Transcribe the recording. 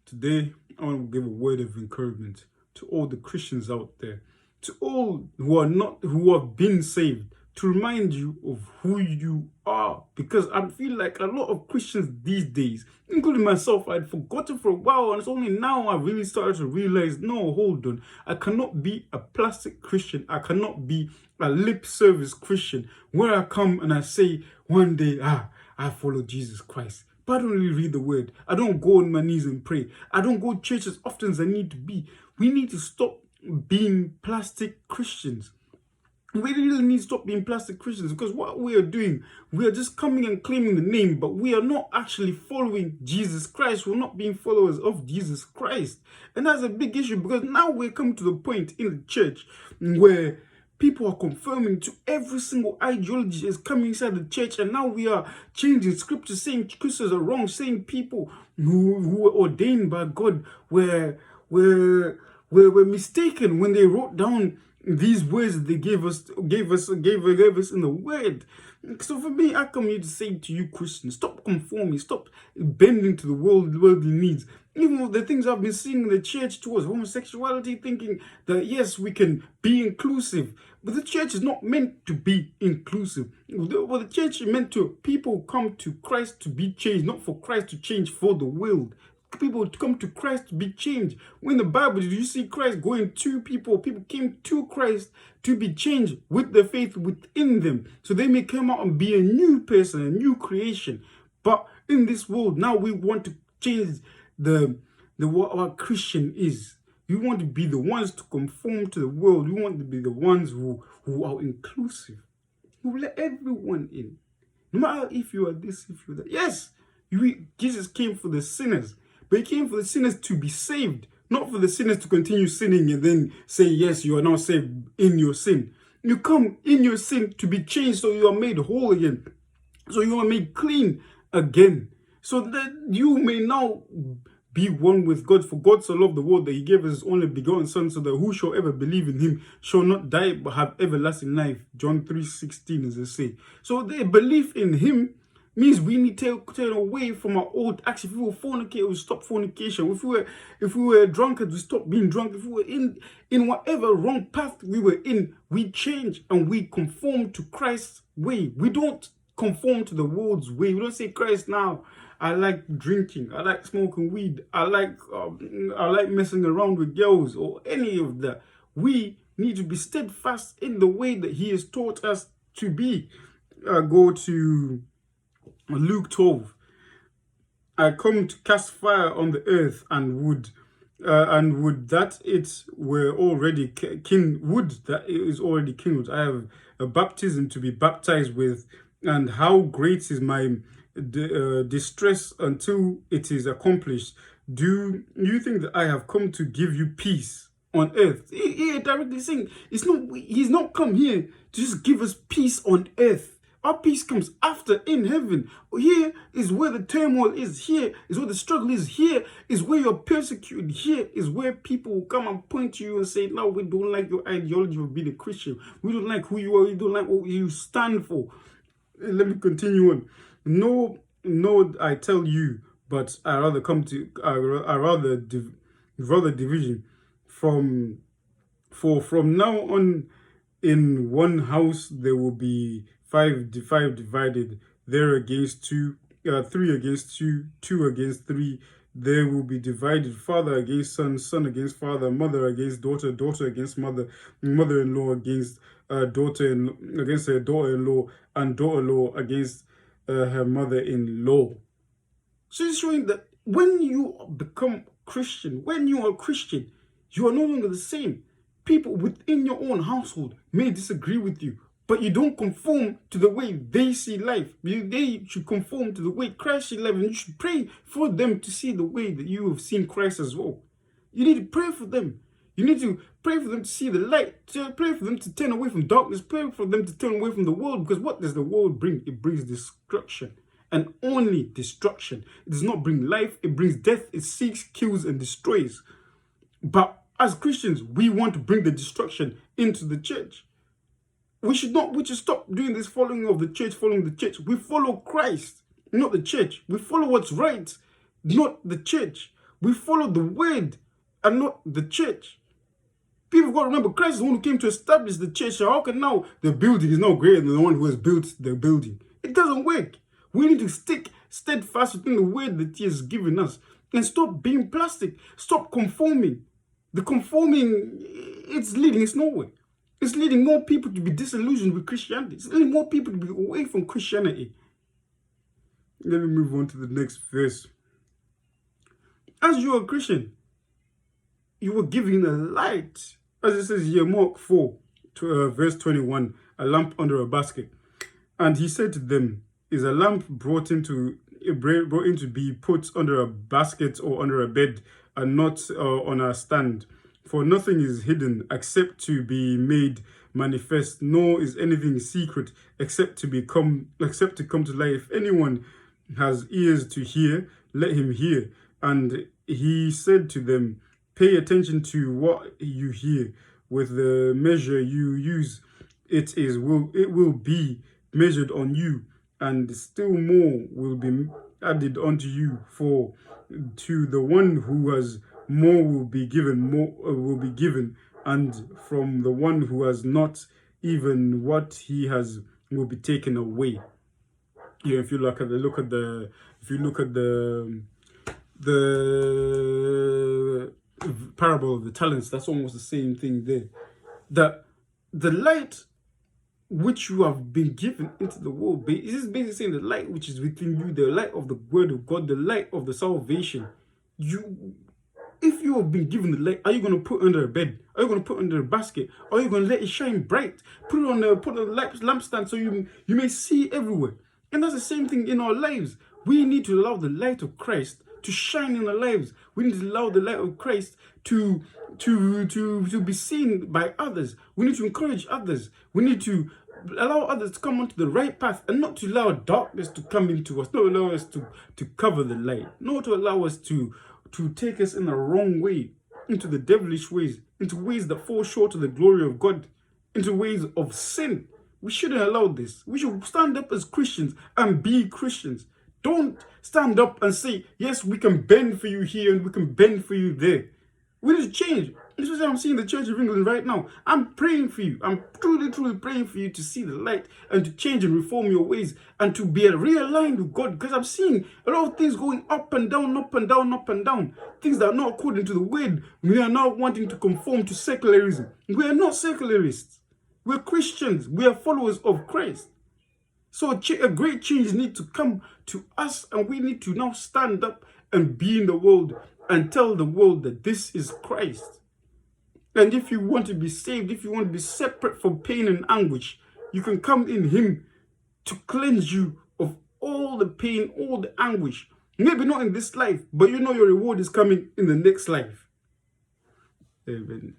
Today, I want to give a word of encouragement to all the Christians out there, to all who have been saved, to remind you of who you are. Because I feel like a lot of Christians these days, including myself, I'd forgotten for a while, and it's only now I really started to realize, no, hold on, I cannot be a plastic Christian. I cannot be a lip service Christian where I come and I say one day, I follow Jesus Christ. But I don't really read the word. I don't go on my knees and pray. I don't go to church as often as I need to be. We need to stop being plastic Christians. We really need to stop being plastic Christians, because what we are doing, we are just coming and claiming the name, but we are not actually following Jesus Christ. We're not being followers of Jesus Christ. And that's a big issue, because now we're coming to the point in the church where people are confirming to every single ideology is coming inside the church, and now we are changing scripture, saying Christians are wrong, saying people who were ordained by God were mistaken when they wrote down these words that they gave us in the word. So for me, I come here to say to you, Christians, stop conforming, stop bending to the worldly needs. Even with the things I've been seeing in the church towards homosexuality, thinking that yes, we can be inclusive, but the church is not meant to be inclusive. Well, the church is meant to people come to Christ to be changed, not for Christ to change for the world. People come to Christ to be changed. When the Bible, did you see Christ going to people? People came to Christ to be changed with the faith within them, so they may come out and be a new person, a new creation. But in this world now, we want to change the what our Christian is. We want to be the ones to conform to the world. We want to be the ones who are inclusive, who let everyone in, no matter if you are this, if you're that. Yes, Jesus came for the sinners. But he came for the sinners to be saved, not for the sinners to continue sinning and then say, yes, you are now saved in your sin. You come in your sin to be changed, so you are made whole again. So you are made clean again. So that you may now be one with God. For God so loved the world that he gave his only begotten Son, so that whosoever believe in him shall not die but have everlasting life. John 3:16, as they say. So the belief in him means we need to turn away from our old acts. If we were fornicators, we stop fornication. If we were drunkards, we stop being drunk. If we were in whatever wrong path we were in, we change and we conform to Christ's way. We don't conform to the world's way. We don't say, Christ, now I like drinking, I like smoking weed, I like messing around with girls, or any of that. We need to be steadfast in the way that he has taught us to be. Go to Luke 12. I come to cast fire on the earth, and would that it were already wood that it is already kindled. I have a baptism to be baptized with, and how great is my distress until it is accomplished. Do you think that I have come to give you peace on earth? He directly saying he's not come here to just give us peace on earth. Our peace comes after, in heaven. Here is where the turmoil is. Here is where the struggle is. Here is where you're persecuted. Here is where people will come and point to you and say, no, we don't like your ideology of being a Christian. We don't like who you are. We don't like what you stand for. Let me continue on. No, I tell you, but I rather division. From now on, in one house there will be five divided, there against two, 3 against 2, 2 against 3. There will be divided, father against son, son against father, mother against daughter, daughter against mother, mother-in-law against against her daughter-in-law, and daughter-in-law against her mother-in-law. So it's showing that when you become Christian, when you are Christian, you are no longer the same. People within your own household may disagree with you, but you don't conform to the way they see life. They should conform to the way Christ sees life, and you should pray for them to see the way that you have seen Christ as well. You need to pray for them. You need to pray for them to see the light, to pray for them to turn away from darkness, pray for them to turn away from the world, because what does the world bring? It brings destruction, and only destruction. It does not bring life, it brings death, it seeks, kills, and destroys. But as Christians, we want to bring the destruction into the church. We should stop doing this following of the church, following the church. We follow Christ, not the church. We follow what's right, not the church. We follow the word and not the church. People got to remember, Christ is the one who came to establish the church. So how can now the building is now greater than the one who has built the building? It doesn't work. We need to stick steadfast within the word that he has given us and stop being plastic. Stop conforming. The conforming, it's leading us nowhere. It's leading more people to be disillusioned with Christianity. It's leading more people to be away from Christianity. Let me move on to the next verse. As you are a Christian, you were given a light. As it says here, Mark 4, verse 21, a lamp under a basket. And he said to them, is a lamp brought in to be put under a basket or under a bed, and not on a stand? For nothing is hidden except to be made manifest, nor is anything secret except to come to light. If anyone has ears to hear, let him hear. And he said to them, pay attention to what you hear. With the measure you use, it will be measured on you, and still more will be added unto you. For to the one who has more will be given, and from the one who has not, even what he has will be taken away. Yeah, if you look at the parable of the talents, that's almost the same thing there. That the light which you have been given into the world, this is basically saying the light which is within you, the light of the word of God, the light of the salvation. If you have been given the light, are you going to put it under a bed? Are you going to put it under a basket? Are you going to let it shine bright? Put it on a lampstand so you may see everywhere. And that's the same thing in our lives. We need to allow the light of Christ to shine in our lives. We need to allow the light of Christ to be seen by others. We need to encourage others. We need to allow others to come onto the right path, and not to allow darkness to come into us, not allow us to cover the light, not to allow us to take us in the wrong way, into the devilish ways, into ways that fall short of the glory of God, into ways of sin. We shouldn't allow this. We should stand up as Christians and be Christians. Don't stand up and say, yes, we can bend for you here and we can bend for you there. We need to change. This is what I'm seeing the Church of England right now. I'm praying for you. I'm truly, truly praying for you to see the light and to change and reform your ways and to be realigned with God. Because I'm seeing a lot of things going up and down, up and down, up and down. Things that are not according to the word. We are now wanting to conform to secularism. We are not secularists. We're Christians. We are followers of Christ. So a great change needs to come to us, and we need to now stand up and be in the world and tell the world that this is Christ. And if you want to be saved, if you want to be separate from pain and anguish, you can come in him to cleanse you of all the pain, all the anguish. Maybe not in this life, but you know your reward is coming in the next life. Amen.